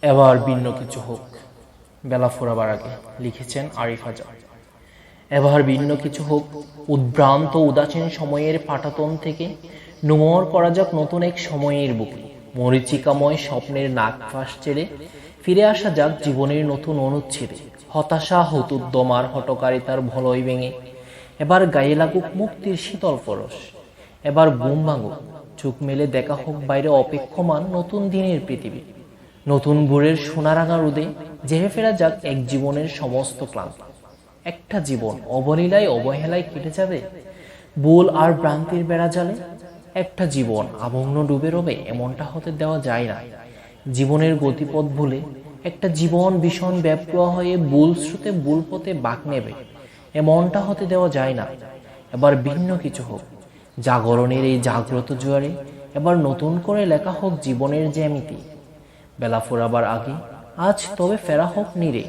এবার ভিন্ন কিছু হোক, বেলা ফোরাবার আগে। লিখেছেন আরিফ আজাদ। এবার ভিন্ন কিছু হোক, উদ্ভ্রান্ত উদাসীন সময়ের পাটাতন থেকে নোঙর করা যাক নতুন এক সময়ের বুকে। মরীচিকাময় স্বপ্নের নাগফাঁস ছেড়ে ফিরে আসা যাক জীবনের নতুন অনুচ্ছেদে। হতাশা, হতুদ্যম আর হটকারিতার ভলয় ভেঙে এবার গায়ে লাগুক মুক্তির শীতল পরশ। এবার ঘুম ভাঙুক, চোখ মেলে দেখা হোক বাইরে অপেক্ষমান নতুন দিনের পৃথিবী। নতুন ভোরের সোনারাঙা রোদে জেহে ফেরা যাক এক জীবনের সমস্ত ক্লান্তি। একটা জীবন অবলীলায় অবহেলায় কেটে যাবে ভুল আর ভ্রান্তির বেড়া জালে। একটা জীবন আবগ্ন ডুবে রবে, এমনটা হতে দেওয়া যায় না। জীবনের গতিপথ ভুলে একটা জীবন ভীষণ ব্যাপ্রোয়া হয়ে ভুল স্রোতে ভুল পথে বাঁক নেবে, এমনটা হতে দেওয়া যায় না। এবার ভিন্ন কিছু হোক, জাগরণের এই জাগ্রত জোয়ারে এবার নতুন করে লেখা হোক জীবনের জ্যামিতি। বেলা ফোরাবার আগে আজ তবে ফেরা হোক নীরে।